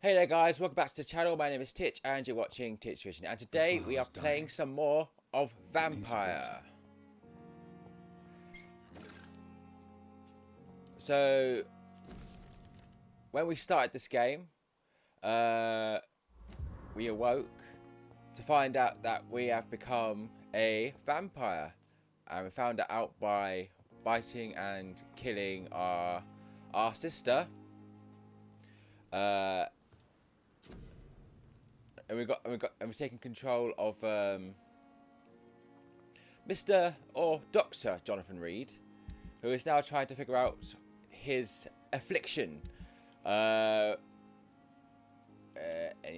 Hey there guys, welcome back to the channel. My name is Titch and you're watching Titch Vision, and today we are playing some more of Vampyr. So when we started this game, we awoke to find out that we have become a vampire, and we found it out by biting and killing our sister. And we're taking control of Mr. or Dr. Jonathan Reed, who is now trying to figure out his affliction. Any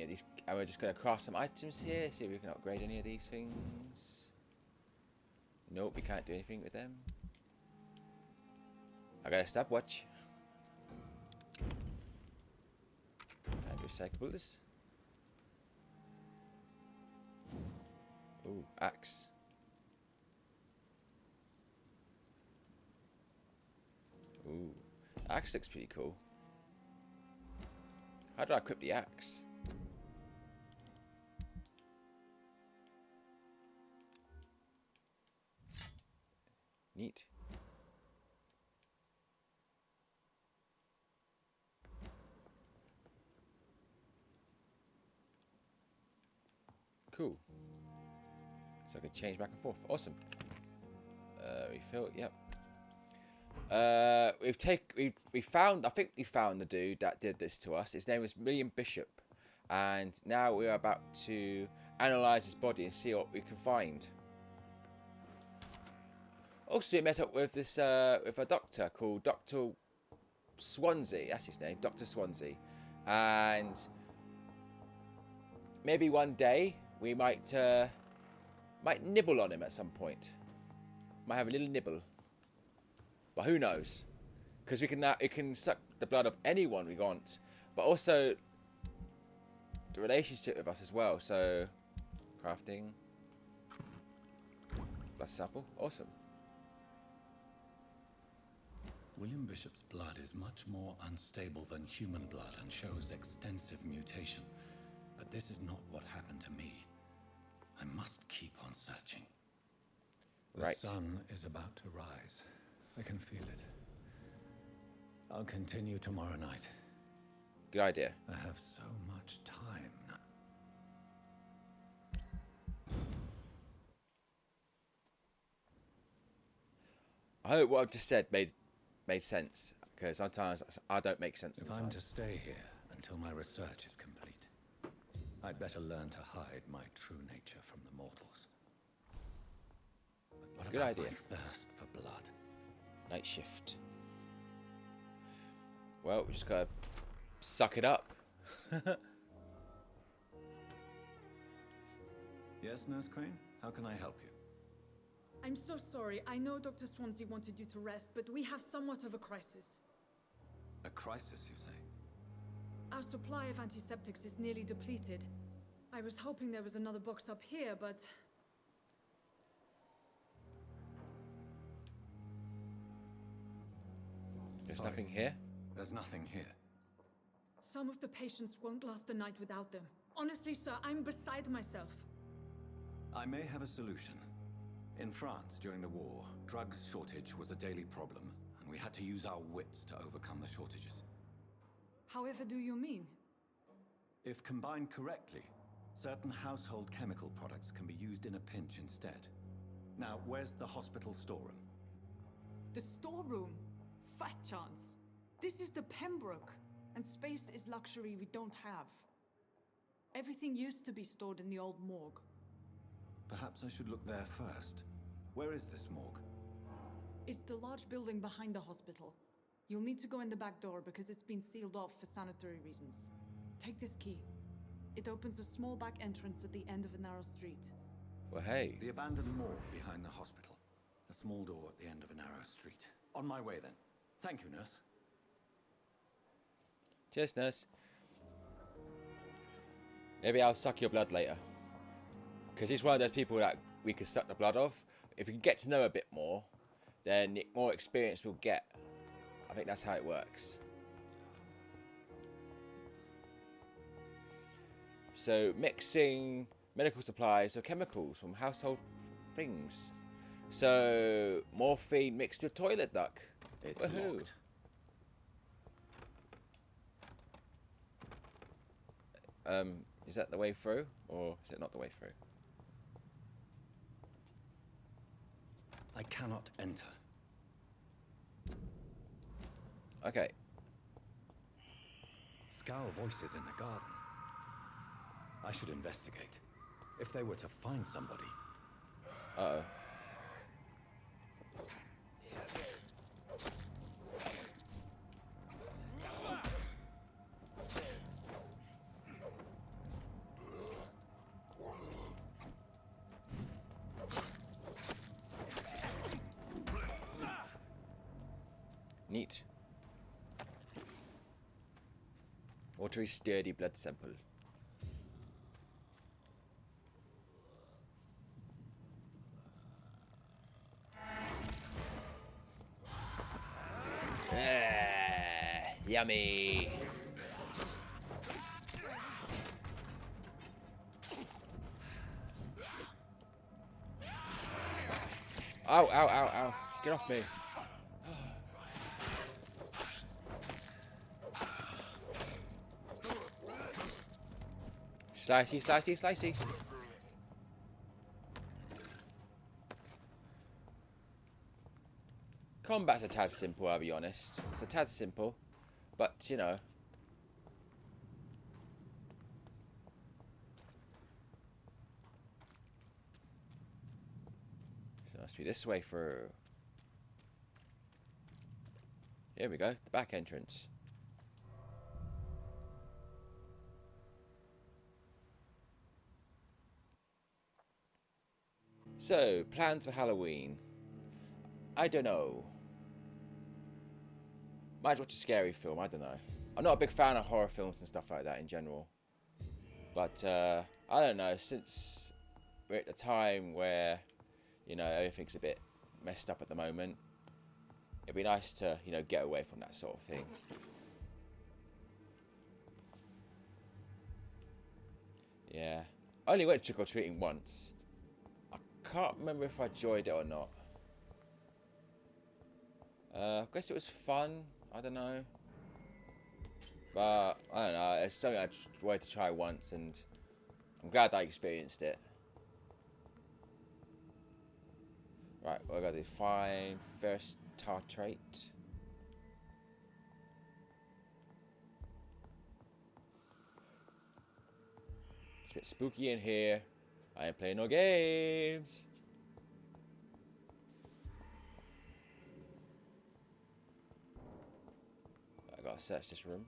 of these, and we're just going to craft some items here, see if we can upgrade any of these things. Nope, we can't do anything with them. I got a stopwatch. And recyclables. Ooh, axe. Ooh, axe looks pretty cool. How do I equip the axe? Neat. Cool. So I can change back and forth. Awesome. Refill. Yep. We found. I think we found the dude that did this to us. His name was William Bishop, and now we are about to analyze his body and see what we can find. Also, we met up with this with a doctor called Dr. Swansea. That's his name, Dr. Swansea, and maybe one day we might nibble on him at some point. Might have a little nibble. But who knows? Because we can suck the blood of anyone we want. But also the relationship with us as well. So crafting. Blood sample. Awesome. William Bishop's blood is much more unstable than human blood and shows extensive mutation. But this is not what happened to me. I must keep on searching. The sun is about to rise. I can feel it. I'll continue tomorrow night. Good idea. I have so much time now. I hope what I've just said made sense, because sometimes I don't make sense sometimes. If I'm to stay here until my research is complete, I'd better learn to hide my true nature from the mortals. But what Good about idea. my thirst for blood? Night shift. Well, we just gotta suck it up. Yes, Nurse Crane? How can I help you? I'm so sorry. I know Dr. Swansea wanted you to rest, but we have somewhat of a crisis. A crisis, you say? Our supply of antiseptics is nearly depleted. I was hoping there was another box up here, but... There's nothing here? There's nothing here. some of the patients won't last the night without them. Honestly, sir, I'm beside myself. I may have a solution. In France, during the war, drugs shortage was a daily problem, and we had to use our wits to overcome the shortages. However do you mean? If combined correctly, certain household chemical products can be used in a pinch instead. Now, where's the hospital storeroom? The storeroom? Fat chance. This is the Pembroke, and space is luxury we don't have. Everything used to be stored in the old morgue. Perhaps I should look there first. Where is this morgue? It's the large building behind the hospital. You'll need to go in the back door because it's been sealed off for sanitary reasons. Take this key. It opens a small back entrance at the end of a narrow street. Well, hey. The abandoned morgue behind the hospital. A small door at the end of a narrow street. On my way then. Thank you, nurse. Cheers, nurse. Maybe I'll suck your blood later. Because he's one of those people that we could suck the blood of. If we can get to know a bit more, then the more experience we'll get. I think that's how it works. So mixing medical supplies or chemicals from household things. So morphine mixed with toilet duck. It's Woohoo. locked. Is that the way through, or is it not the way through? I cannot enter. Okay. Scowl voices in the garden. I should investigate. If they were to find somebody. Uh-oh. Neat. Watery, sturdy blood sample. Yummy. Ow, ow, ow, ow. Get off me. Slicey, slicey, slicey. Combat's a tad simple, I'll be honest. It's a tad simple, but, you know. So it must be this way through. Here we go, the back entrance. So, plans for Halloween. I don't know. Might watch a scary film, I don't know. I'm not a big fan of horror films and stuff like that in general. But, I don't know, since we're at the time where, you know, everything's a bit messed up at the moment, it'd be nice to, you know, get away from that sort of thing. Yeah. I only went trick-or-treating once. I can't remember if I enjoyed it or not. I guess it was fun. I don't know. But, I don't know. It's something I wanted to try once, and I'm glad I experienced it. Right, what I gotta do? Find first tartrate. It's a bit spooky in here. I ain't playing no games. I gotta search this room.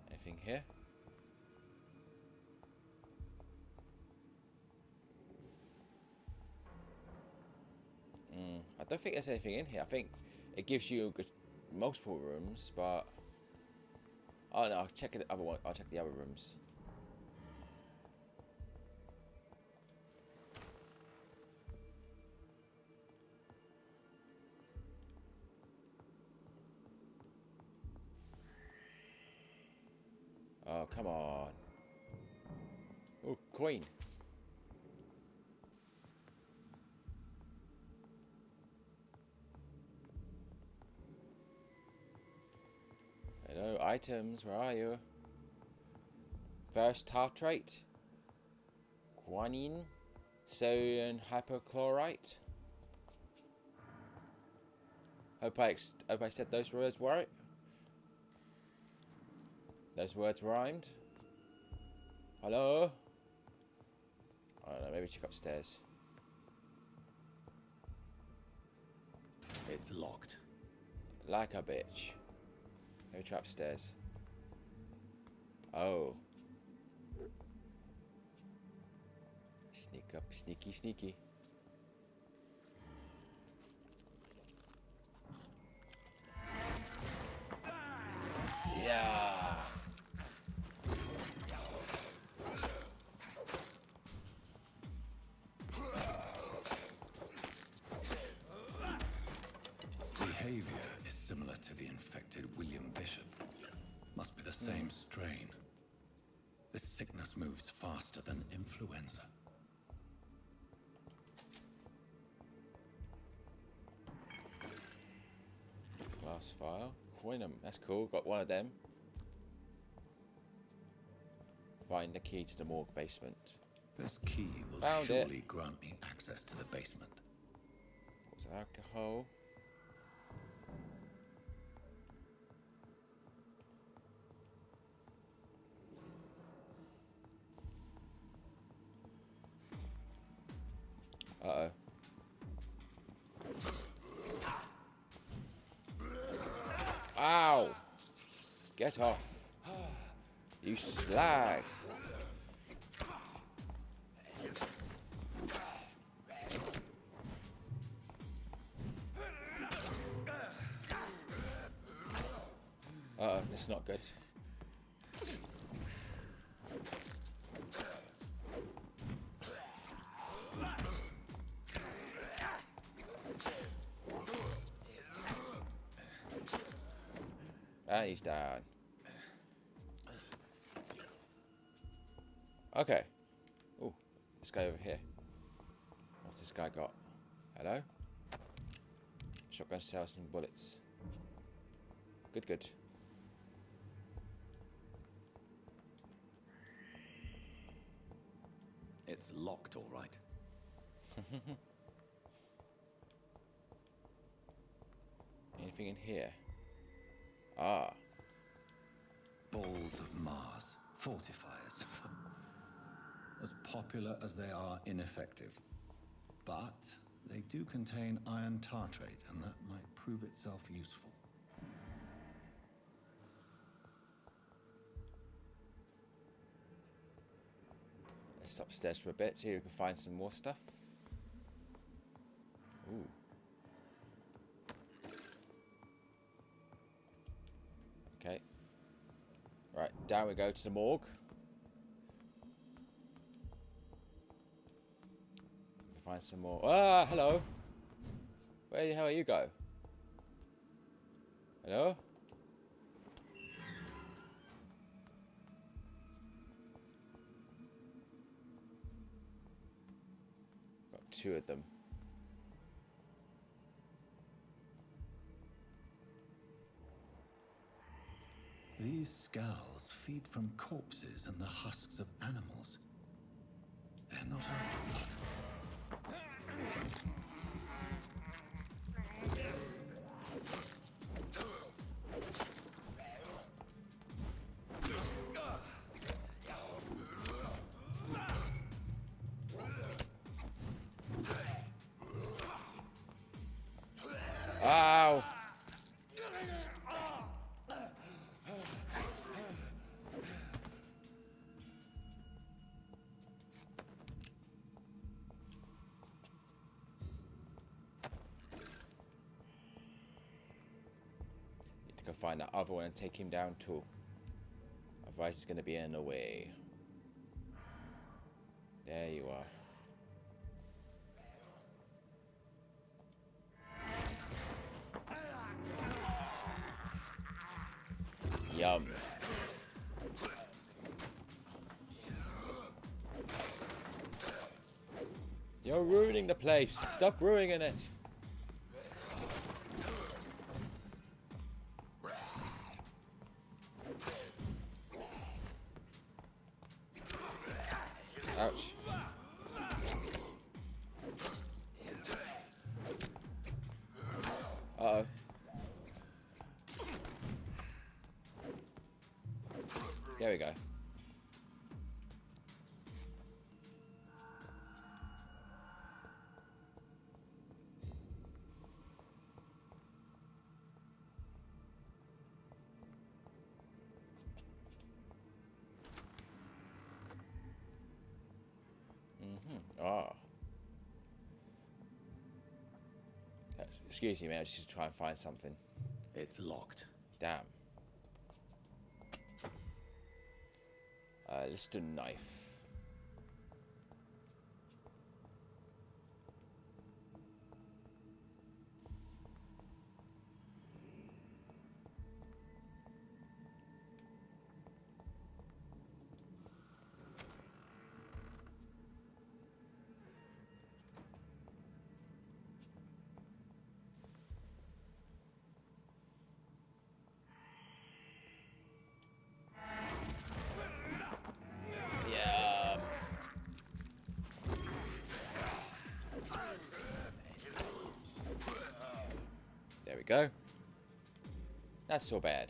Anything here? I don't think there's anything in here. I think it gives you multiple rooms, but oh no, I'll check the other one. I'll check the other rooms. Oh, come on. Oh, coin. Hello, items, where are you? First tartrate. Quinine. Sodium hypochlorite. Hope I said those words right. Those words rhymed. Hello? I don't know, maybe check upstairs. It's locked. Like a bitch. Maybe try upstairs. Oh. Sneak up, sneaky, sneaky. Yeah. infected William Bishop. Must be the same strain. This sickness moves faster than influenza. Glass file. Quinum. That's cool. Got one of them. Find the key to the morgue basement. This key will Found surely grant me access to the basement. What's alcohol? Uh-oh. Ow! Get off. You slag. Uh-oh, this is not good. And he's down. Okay. Oh, this guy over here. What's this guy got? Hello? Shotgun shells and bullets. Good, good. It's locked, all right. Anything in here? Ah. Balls of Mars. Fortifiers. As popular as they are ineffective. But they do contain iron tartrate, and that might prove itself useful. Let's stop upstairs for a bit, see if we can find some more stuff. Ooh. Okay. Right, down we go to the morgue. Find some more. Ah, hello. Where the hell are you go? Hello? Got two of them. These skulls feed from corpses and the husks of animals. They're not after blood. Ow! Need to go find that other one and take him down too. Otherwise he's gonna be in the way. There you are. Yum. You're ruining the place. Stop ruining it. Ouch. Uh-oh. There we go. Ah. Excuse me, man. I just try and find something. It's locked. Damn. Let's do knife. go. Not so bad.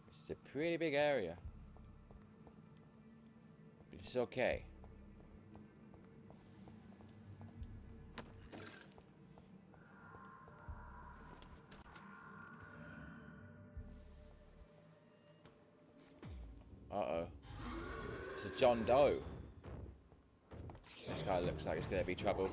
It's a pretty big area. But it's okay. Uh-oh. It's a John Doe. This guy looks like it's going to be trouble.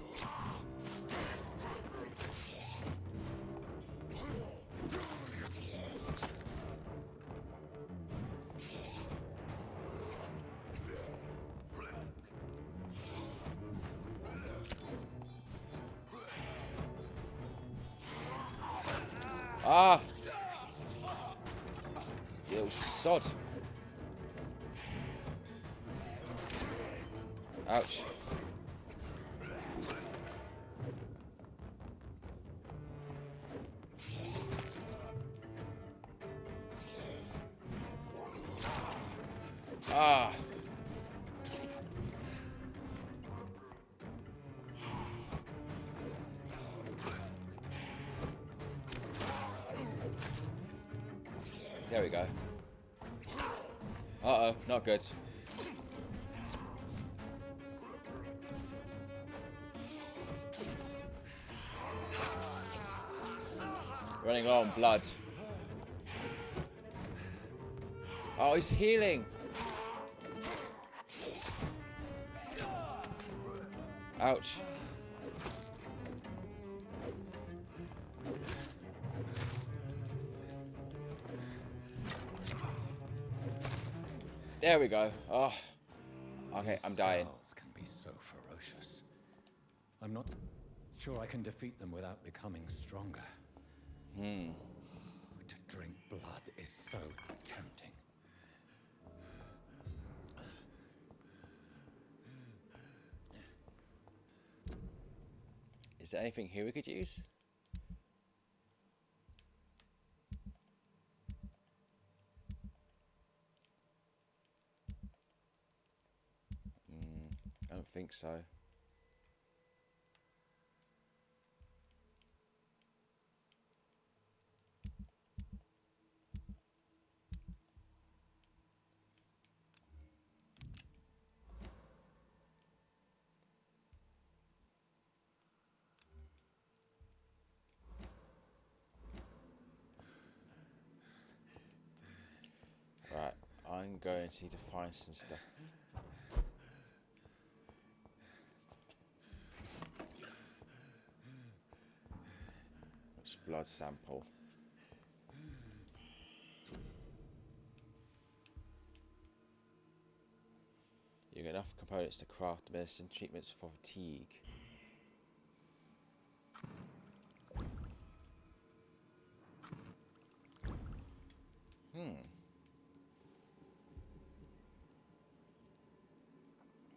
Ah! You little sod. Ouch. Ah. There we go. Uh-oh, not good. Running low on blood. Oh, he's healing. Ouch. There we go. Oh. Okay, I'm dying. Spells can be so ferocious. I'm not sure I can defeat them without becoming stronger. To drink blood is so tempting. Is there anything here we could use? I don't think so. Right, I'm going to need to find some stuff. Blood sample. You get enough components to craft medicine treatments for fatigue.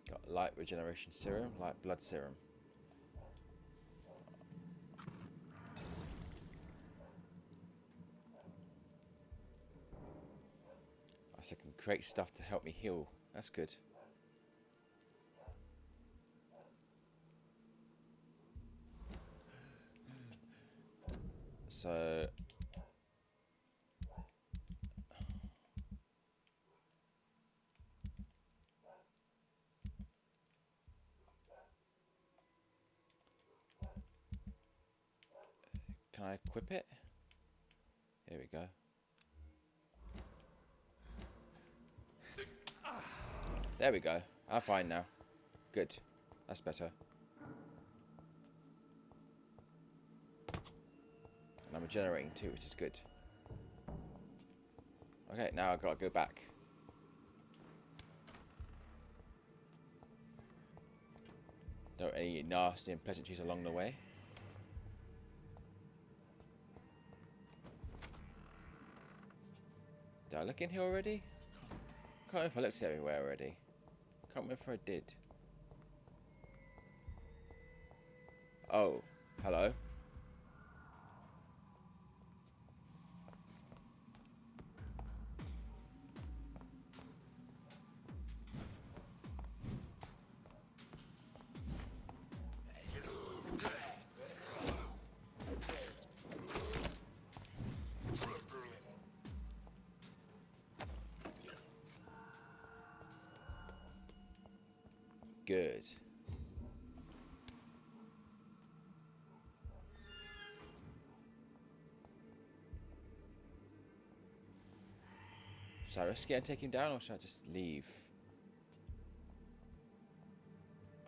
Got light regeneration serum, light blood serum. So I can create stuff to help me heal. That's good. So can I equip it? Here we go. There we go. I'm fine now. Good. That's better. And I'm regenerating too, which is good. Okay, now I've got to go back. Don't any nasty and pleasantries along the way. Did I look in here already? Can't remember if I looked everywhere already. Can't remember if I did. Oh, hello. good. Should I risk it and take him down, or should I just leave?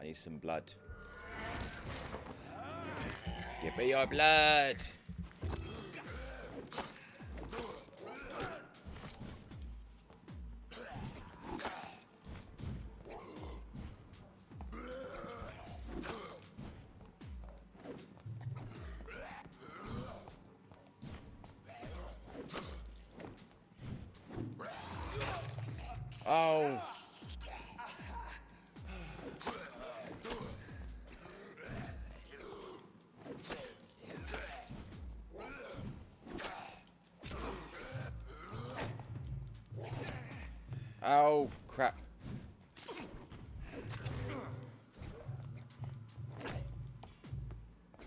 I need some blood. Give me your blood! Oh! Oh, crap.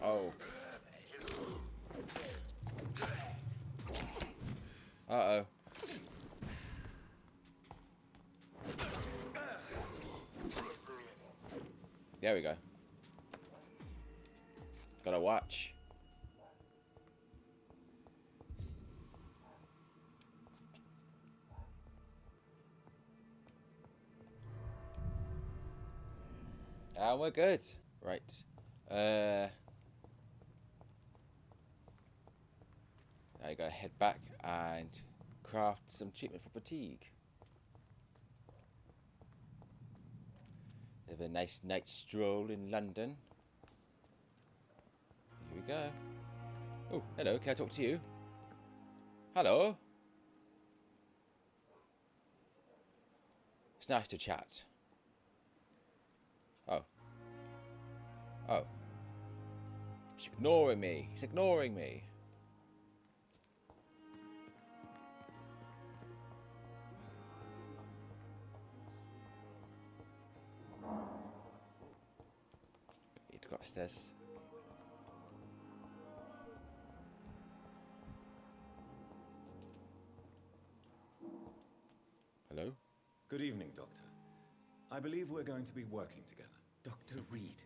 Oh. Uh-oh. There we go. Gotta watch. And we're good. Right. Now you gotta head back and craft some treatment for fatigue. Have a nice night stroll in London. Here we go. Oh, hello. Can I talk to you? Hello. It's nice to chat. Oh. Oh. He's ignoring me. He's ignoring me. Need to go upstairs. Hello? Good evening, Doctor. I believe we're going to be working together. Dr. Reed.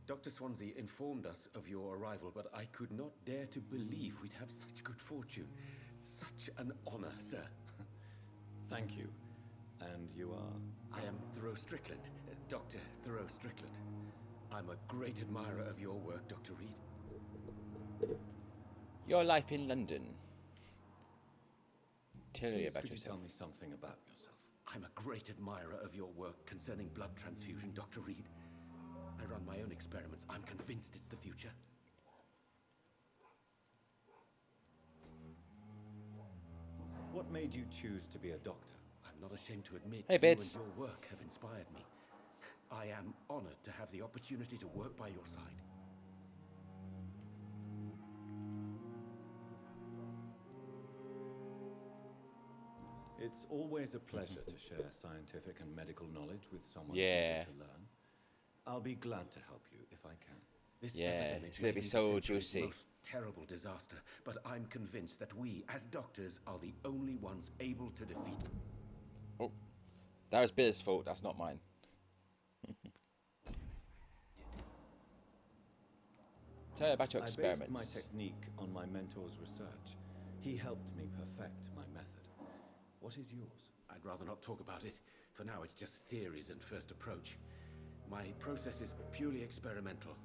Dr. Swansea informed us of your arrival, but I could not dare to believe we'd have such good fortune. Such an honor, sir. Thank you. And you are? I am Thoreau Strickland, Dr. Thoreau Strickland. I'm a great admirer of your work, Dr. Reed. Your life in London. Tell me Please, about could you yourself. tell me something about yourself? I'm a great admirer of your work concerning blood transfusion, Dr. Reed. I run my own experiments. I'm convinced it's the future. What made you choose to be a doctor? I'm not ashamed to admit Hey, you Bits. and your work have inspired me. I am honored to have the opportunity to work by your side. It's always a pleasure to share scientific and medical knowledge with someone Yeah. eager to learn. I'll be glad to help you if I can. This Yeah, epidemic it's gonna may be the so century's juicy. most terrible disaster, but I'm convinced that we, as doctors, are the only ones able to defeat it. Oh, that was Biz's fault. That's not mine. Tell me about your I based experiments. my technique on my mentor's research. He helped me perfect my method. What is yours? I'd rather not talk about it. For now, it's just theories and first approach. My process is purely experimental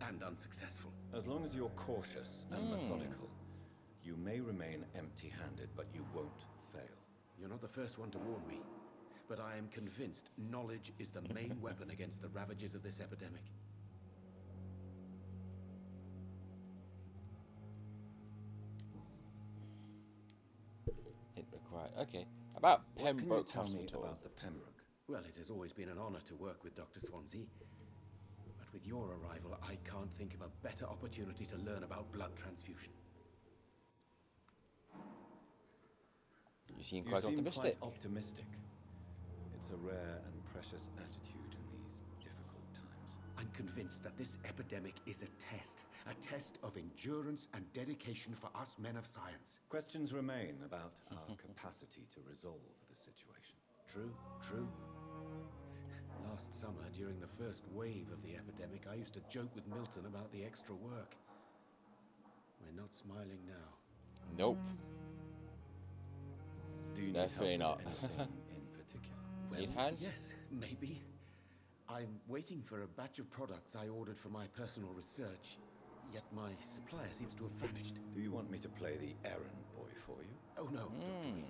and unsuccessful. As long as you're cautious and methodical, you may remain empty-handed, but you won't fail. You're not the first one to warn me, but I am convinced knowledge is the main weapon against the ravages of this epidemic. Hint required. Okay. About What can you Pembroke tell Hospital. me about the Pembroke? Well, it has always been an honor to work with Dr. Swansea. But with your arrival, I can't think of a better opportunity to learn about blood transfusion. You seem You quite seem optimistic. quite optimistic. It's a rare and precious attitude in these difficult times. I'm convinced that this epidemic is a test of endurance and dedication for us men of science. Questions remain about our capacity to resolve the situation. True, true. Last summer, during the first wave of the epidemic, I used to joke with Milton about the extra work. We're not smiling now. Nope. Do you need Definitely help not. with anything in particular? Well, Need hand? yes, maybe. I'm waiting for a batch of products I ordered for my personal research, yet my supplier seems to have vanished. Do you want me to play the errand boy for you? Oh no, Dr. Reed.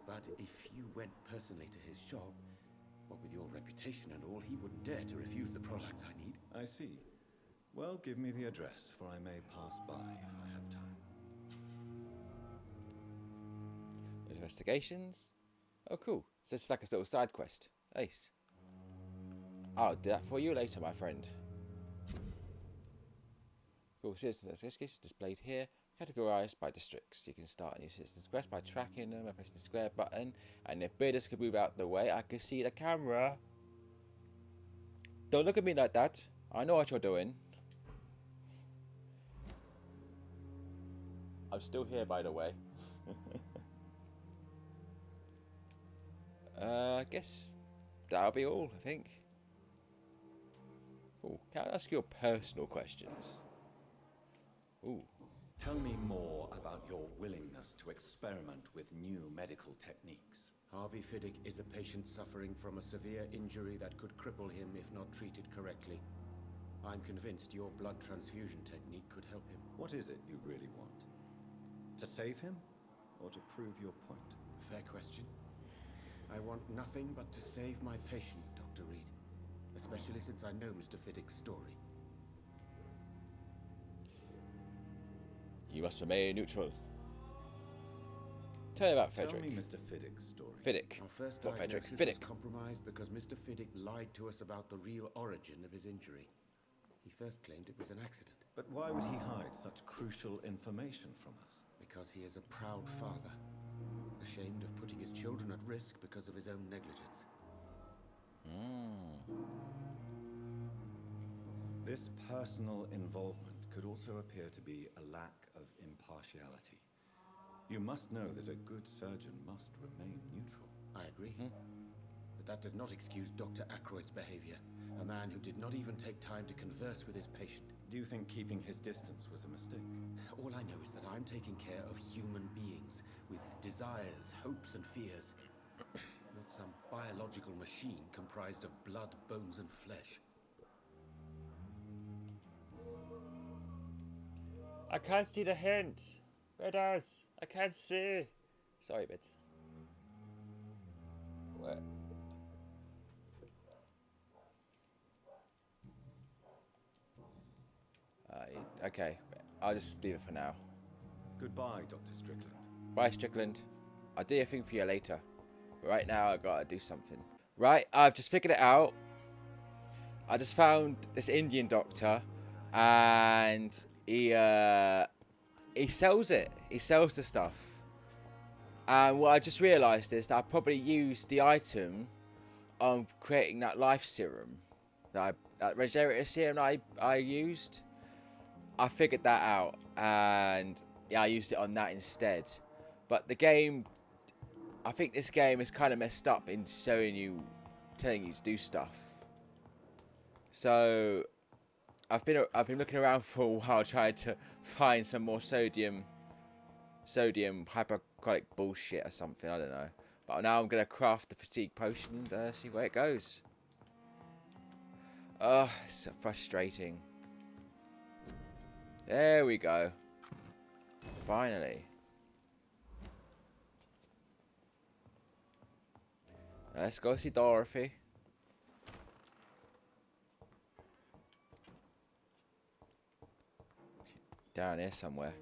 But if you went personally to his shop, what with your reputation and all, he wouldn't dare to refuse the products I need. I see. Well, give me the address, for I may pass by if I have time. Investigations. Oh, cool. So it's like a little side quest. Ace. I'll do that for you later, my friend. Cool. Citizen investigations displayed here. Categorized by districts. You can start a new citizen's quest by tracking them by pressing the square button. And if bidders could move out the way, I can see the camera. Don't look at me like that. I know what you're doing. I'm still here, by the way. I guess that'll be all, I think. Ooh, can I ask your personal questions? Ooh. Tell me more about your willingness to experiment with new medical techniques. Harvey Fiddick is a patient suffering from a severe injury that could cripple him if not treated correctly. I'm convinced your blood transfusion technique could help him. What is it you really want? To save him, or to prove your point? Fair question. I want nothing but to save my patient, Dr. Reed. Especially since I know Mr. Fiddick's story. You must remain neutral. Tell me about Frederick. Tell me Mr. Fiddick's story. Fiddick. Our first Not Frederick. diagnosis was Fiddick. compromised because Mr. Fiddick lied to us about the real origin of his injury. He first claimed it was an accident. But why would he hide such crucial information from us? Because he is a proud father, ashamed of putting his children at risk because of his own negligence. This personal involvement could also appear to be a lack of impartiality. You must know that a good surgeon must remain neutral. I agree. But that does not excuse Dr. Ackroyd's behavior, a man who did not even take time to converse with his patient. Do you think keeping his distance was a mistake? All I know is that I'm taking care of human beings with desires, hopes, and fears. Not some biological machine comprised of blood, bones, and flesh. I can't see the hint. Bidders, I can't see. Sorry, Bids. What? Okay, I'll just leave it for now. Goodbye, Dr. Strickland. Bye, Strickland. I'll do a thing for you later. But right now, I gotta do something. Right, I've just figured it out. I just found this Indian doctor, and he sells it. He sells the stuff. And what I just realised is that I probably used the item on creating that life serum, that regenerative serum that I used. I figured that out, and yeah, I used it on that instead. But the game, I think this game is kind of messed up in telling you to do stuff. So I've been looking around for a while trying to find some more sodium hypocholic bullshit or something. I don't know. But now I'm gonna craft the fatigue potion and see where it goes. Oh, it's so frustrating. There we go. Finally. Let's go see Dorothy. She's down here somewhere.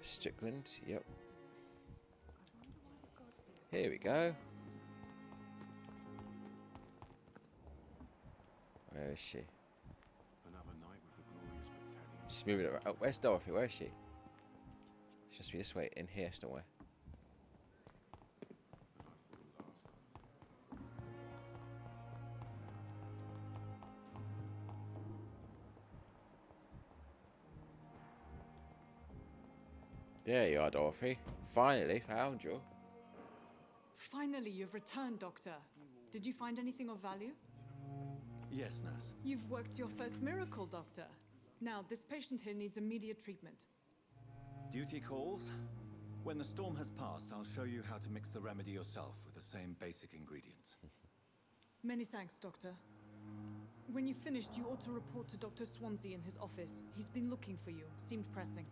Strickland, yep. Here we go. Where is she? She's moving around. Oh, where's Dorothy? Where is she? She must be this way, in here somewhere. There you are, Dorothy. Finally found you. Finally, you've returned, Doctor. Did you find anything of value? Yes, nurse. You've worked your first miracle, Doctor. Now, this patient here needs immediate treatment. Duty calls. When the storm has passed, I'll show you how to mix the remedy yourself with the same basic ingredients. Many thanks, Doctor. When you've finished, you ought to report to Dr. Swansea in his office. He's been looking for you. Seemed pressing.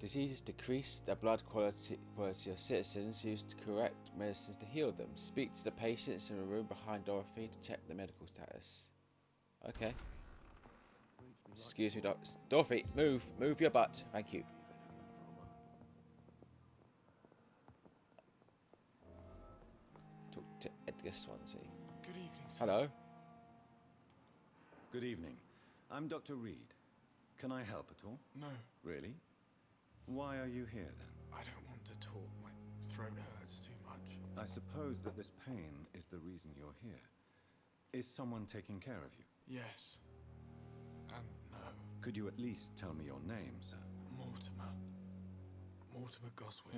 Diseases decrease the blood quality of citizens. Used correct medicines to heal them. Speak to the patients in a room behind Dorothy to check the medical status. Okay. Excuse me, Dorothy, move your butt. Thank you. Talk to Edgar Swansea. Good evening, sir. Hello. Good evening. I'm Dr. Reed. Can I help at all? No, Really? Why are you here then? I don't want to talk. My throat hurts too much. I suppose that this pain is the reason you're here. Is someone taking care of you? Yes. And no. Could you at least tell me your name, sir? Mortimer. Mortimer Goswick.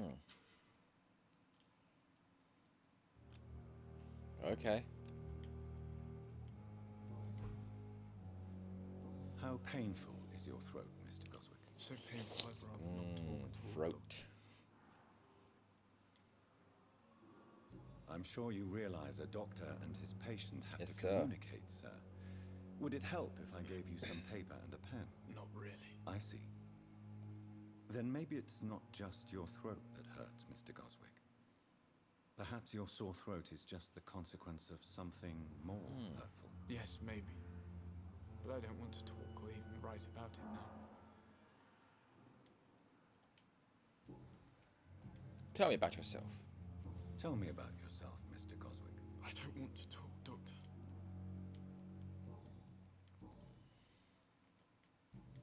Okay. How painful is your throat, Mr. Goswick? So painful I'd rather not talk at all. Throat. I'm sure you realize a doctor and his patient have Yes, to sir. communicate, sir. Would it help if I gave you some paper and a pen? Not really. I see. Then maybe it's not just your throat that hurts, Mr. Goswick. Perhaps your sore throat is just the consequence of something more hurtful. Yes, maybe. But I don't want to talk or even write about it now. Tell me about yourself. Tell me about yourself, Mr. Goswick. I don't want to talk, Doctor.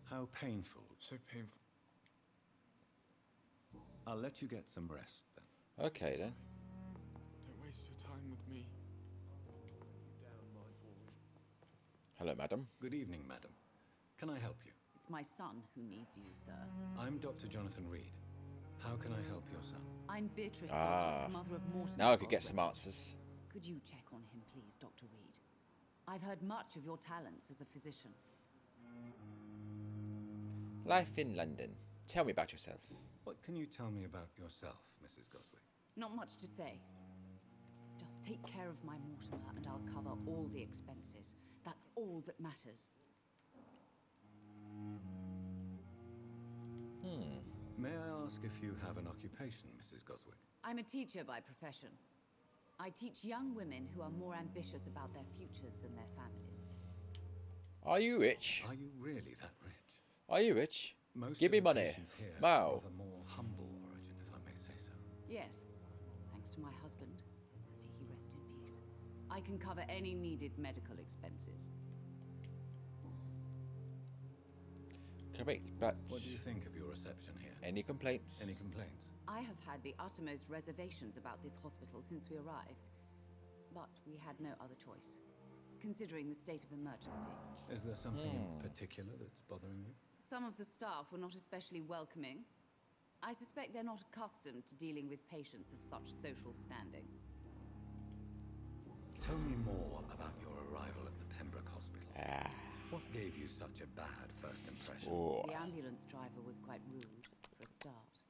How painful. So painful. I'll let you get some rest then. Okay then. Don't waste your time with me. Hello, madam. Good evening, madam. Can I help you? It's my son who needs you, sir. I'm Dr. Jonathan Reed. How can I help your son? I'm Beatrice Ah. Goswick, mother of Mortimer Now I could get Goswick. some answers. Could you check on him, please, Dr. Reed? I've heard much of your talents as a physician. Life in London. Tell me about yourself. What can you tell me about yourself, Mrs. Goswick? Not much to say. Just take care of my Mortimer and I'll cover all the expenses. That's all that matters. May I ask if you have an occupation, Mrs. Goswick? I'm a teacher by profession. I teach young women who are more ambitious about their futures than their families. Are you rich? Are you really that rich? Are you rich? Most Give of me the money. patients here Wow. are of a more humble origin, if I may say so. Yes, thanks to my husband. May he rest in peace. I can cover any needed medical expenses. Correct, but What do you think of your reception here? any complaints? Any complaints? I have had the uttermost reservations about this hospital since we arrived, but we had no other choice, considering the state of emergency. Is there something in particular that's bothering you? Some of the staff were not especially welcoming. I suspect they're not accustomed to dealing with patients of such social standing. Tell me more about your arrival at the Pembroke Hospital. Ah. What gave you such a bad first impression? Oh. The ambulance driver was quite rude, for a start.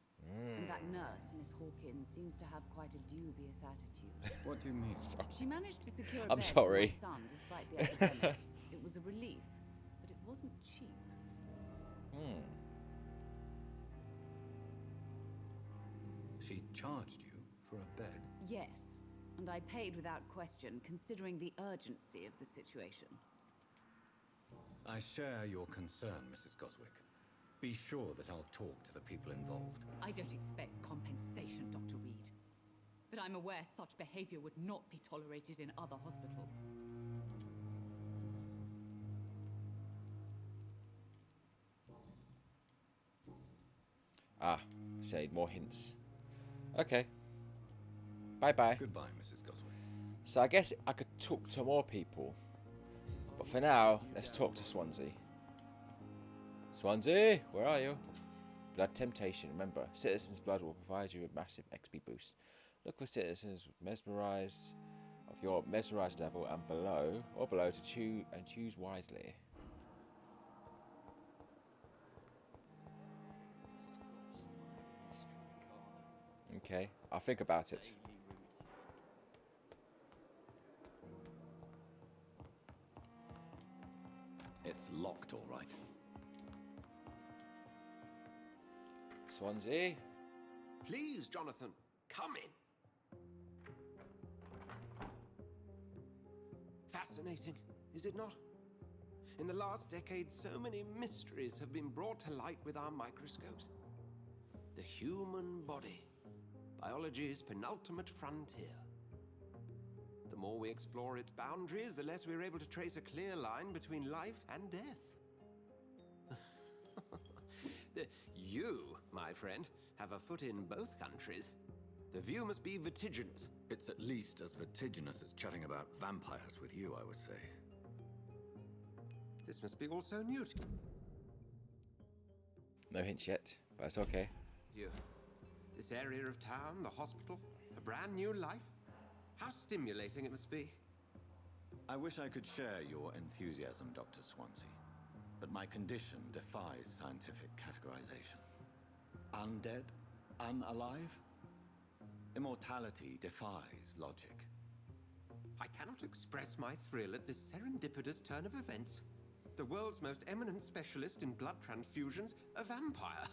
And that nurse, Miss Hawkins, seems to have quite a dubious attitude. What do you mean? She managed to secure a I'm bed sorry. for my son despite the epidemic. It was a relief, but it wasn't cheap. She charged you for a bed? Yes, and I paid without question, considering the urgency of the situation. I share your concern, Mrs. Goswick. Be sure that I'll talk to the people involved. I don't expect compensation, Dr. Reed. But I'm aware such behavior would not be tolerated in other hospitals. Ah, so I need more hints. Okay. Bye-bye. Goodbye, Mrs. Goswick. So I guess I could talk to more people. But for now, let's talk to Swansea. Swansea, where are you? Blood temptation. Remember, citizens' blood will provide you with massive XP boost. Look for citizens mesmerized of your mesmerized level and below to choose wisely. Okay, I'll think about it. It's locked, all right. Swansea. Please, Jonathan, come in. Fascinating, is it not? In the last decade, so many mysteries have been brought to light with our microscopes. The human body, biology's penultimate frontier. The more we explore its boundaries, the less we're able to trace a clear line between life and death. You, my friend, have a foot in both countries. The view must be vertiginous. It's at least as vertiginous as chatting about vampires with you, I would say. This must be all so new to No hints yet, but it's okay. you. This area of town, the hospital, a brand new life. How stimulating it must be. I wish I could share your enthusiasm, Dr. Swansea, but my condition defies scientific categorization. Undead? Unalive? Immortality defies logic. I cannot express my thrill at this serendipitous turn of events. The world's most eminent specialist in blood transfusions, a vampire.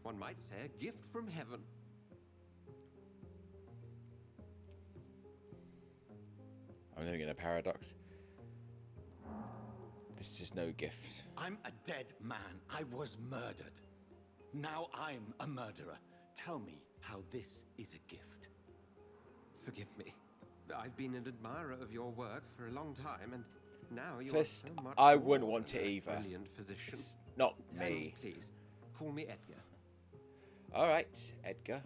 One might say a gift from heaven. I'm living in a paradox. This is no gift. I'm a dead man. I was murdered. Now I'm a murderer. Tell me how this is a gift. Forgive me. I've been an admirer of your work for a long time, and now you Twist, are so much I more wouldn't want than it a either. Brilliant physician. It's not And me. please, call me Edgar. All right, Edgar.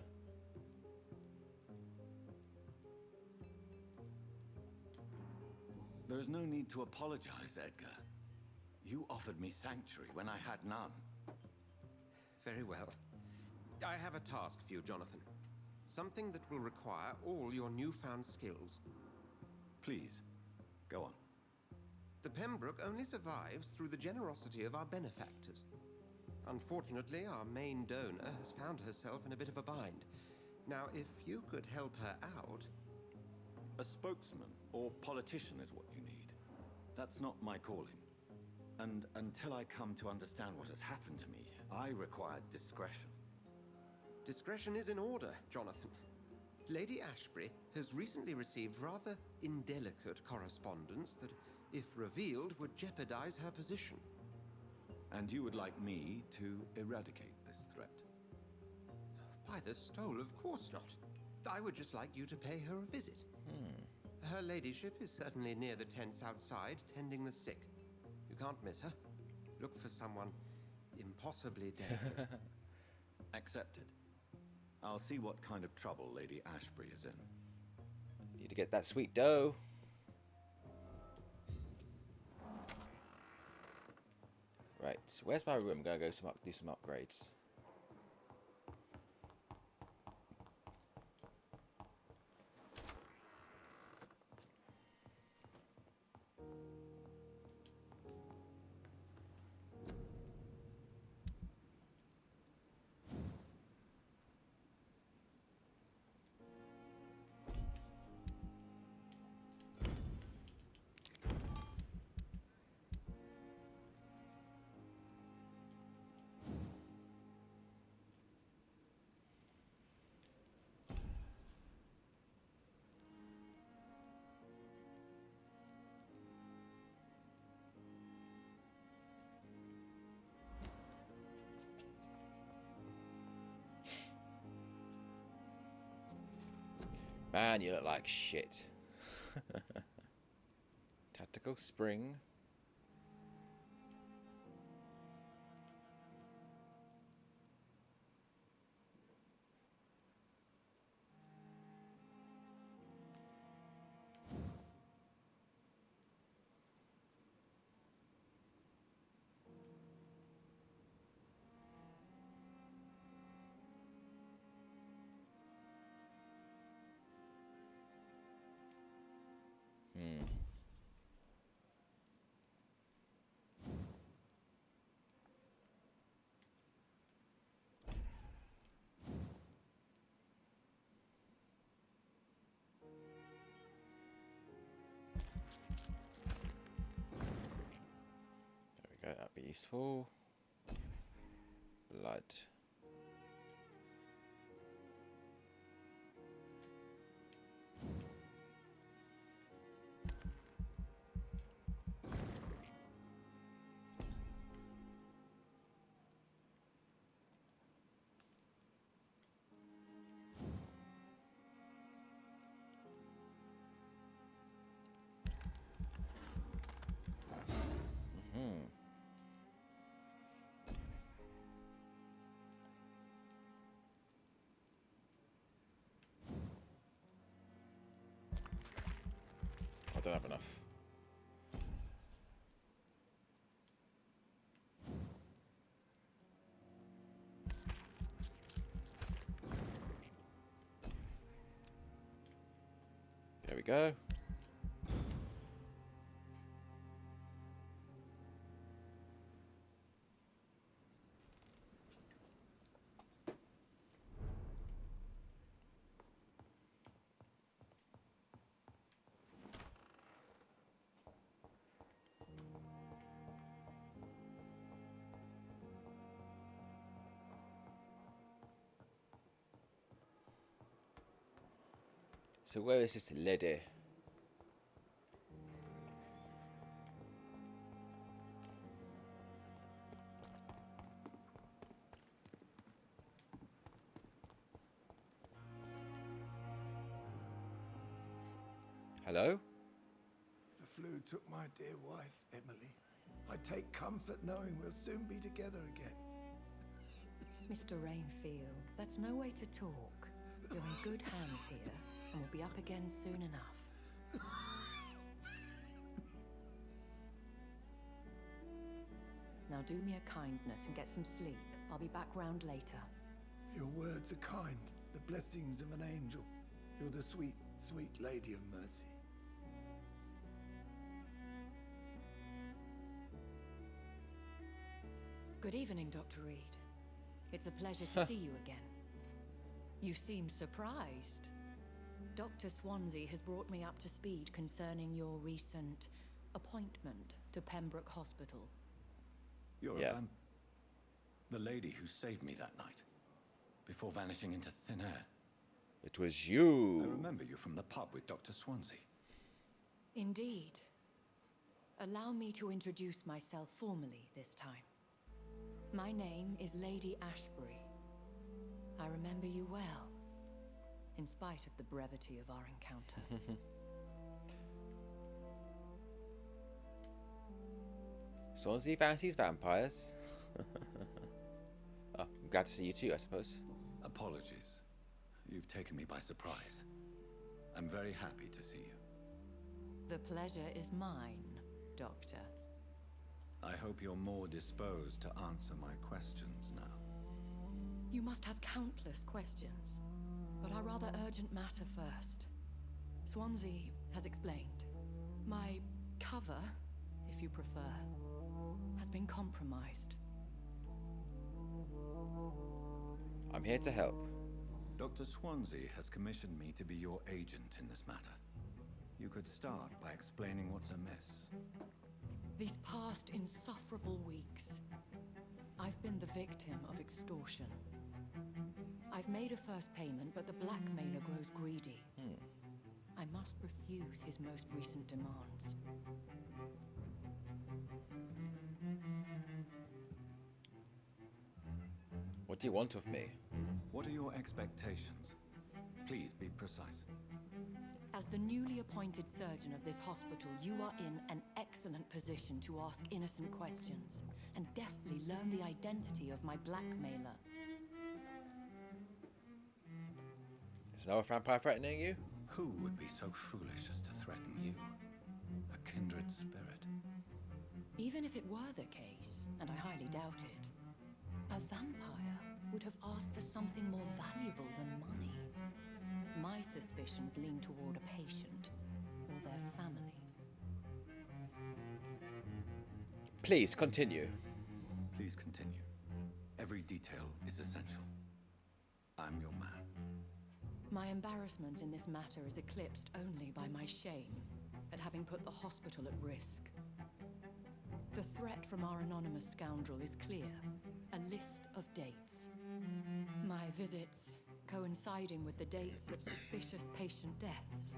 There is no need to apologize, Edgar. You offered me sanctuary when I had none. Very well. I have a task for you, Jonathan. Something that will require all your newfound skills. Please, go on. The Pembroke only survives through the generosity of our benefactors. Unfortunately, our main donor has found herself in a bit of a bind. Now, if you could help her out... A spokesman or politician is what you need. That's not my calling. And until I come to understand what has happened to me, I require discretion. Discretion is in order, Jonathan. Lady Ashbury has recently received rather indelicate correspondence that, if revealed, would jeopardize her position. And you would like me to eradicate this threat? By the stole, of course not. I would just like you to pay her a visit. Her ladyship is certainly near the tents outside, tending the sick. You can't miss her. Look for someone impossibly delicate. Accepted. I'll see what kind of trouble Lady Ashbury is in. Need to get that sweet dough. Right, where's my room? I'm gonna go do some upgrades. Man, you look like shit. Tactical spring. Peaceful. Blood. I don't have enough. There we go. So where is this lady? Hello? The flu took my dear wife, Emily. I take comfort knowing we'll soon be together again. Mr. Rainfield, that's no way to talk. You're in good hands here, and we'll be up again soon enough. Now do me a kindness and get some sleep. I'll be back round later. Your words are kind, the blessings of an angel. You're the sweet, sweet Lady of Mercy. Good evening, Dr. Reed. It's a pleasure to see you again. You seem surprised. Dr. Swansea has brought me up to speed concerning your recent appointment to Pembroke Hospital. You're Yeah. the lady who saved me that night, before vanishing into thin air. It was I you. remember you from the pub with Dr. Swansea. Indeed. Allow me to introduce myself formally this time. My name is Lady Ashbury. I remember you well, in spite of the brevity of our encounter. Swansea fancies vampires. Oh, I'm glad to see you too, I suppose. Apologies. You've taken me by surprise. I'm very happy to see you. The pleasure is mine, Doctor. I hope you're more disposed to answer my questions now. You must have countless questions, but our rather urgent matter first. Swansea has explained. My cover, if you prefer, has been compromised. I'm here to help. Dr. Swansea has commissioned me to be your agent in this matter. You could start by explaining what's amiss. These past insufferable weeks, I've been the victim of extortion. I've made a first payment, but the blackmailer grows greedy. I must refuse his most recent demands. What do you want of me? What are your expectations? Please be precise. As the newly appointed surgeon of this hospital, you are in an excellent position to ask innocent questions and deftly learn the identity of my blackmailer. Is another vampire threatening you? Who would be so foolish as to threaten you? A kindred spirit. Even if it were the case, and I highly doubt it, a vampire would have asked for something more valuable than money. My suspicions lean toward a patient or their family. Please continue. Please continue. Every detail is essential. I'm your man. My embarrassment in this matter is eclipsed only by my shame at having put the hospital at risk. The threat from our anonymous scoundrel is clear. A list of dates. My visits coinciding with the dates of suspicious patient deaths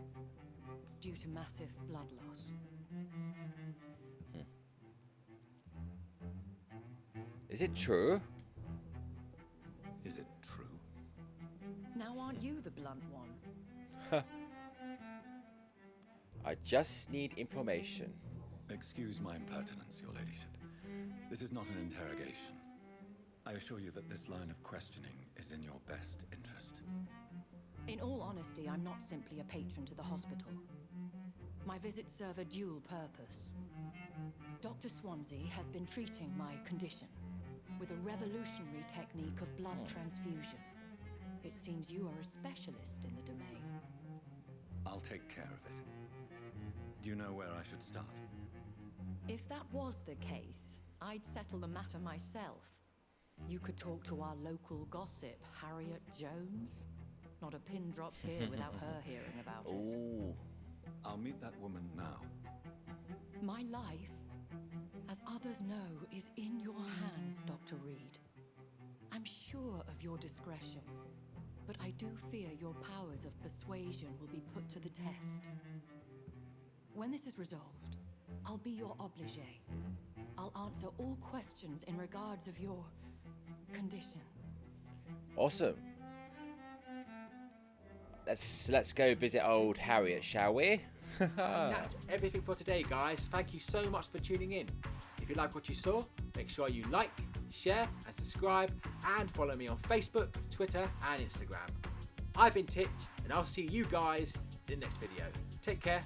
due to massive blood loss. Is it true? Is it true? Now aren't you the blunt one? I just need information. Excuse my impertinence, your ladyship. This is not an interrogation. I assure you that this line of questioning is in your best interest. In all honesty, I'm not simply a patron to the hospital. My visits serve a dual purpose. Dr. Swansea has been treating my condition with a revolutionary technique of blood transfusion. It seems you are a specialist in the domain. I'll take care of it. Do you know where I should start? If that was the case, I'd settle the matter myself. You could talk to our local gossip, Harriet Jones. Not a pin drops here without her hearing about it. Ooh. I'll meet that woman now. My life, as others know, is in your hands, Dr. Reed. I'm sure of your discretion, but I do fear your powers of persuasion will be put to the test. When this is resolved, I'll be your obligé. I'll answer all questions in regards of your condition. Awesome. Let's go visit old Harriet, shall we? And that's everything for today, guys. Thank you so much for tuning in. If you like what you saw, make sure you like, share and subscribe, and follow me on Facebook, Twitter and Instagram. I've been Titch, and I'll see you guys in the next video. Take care.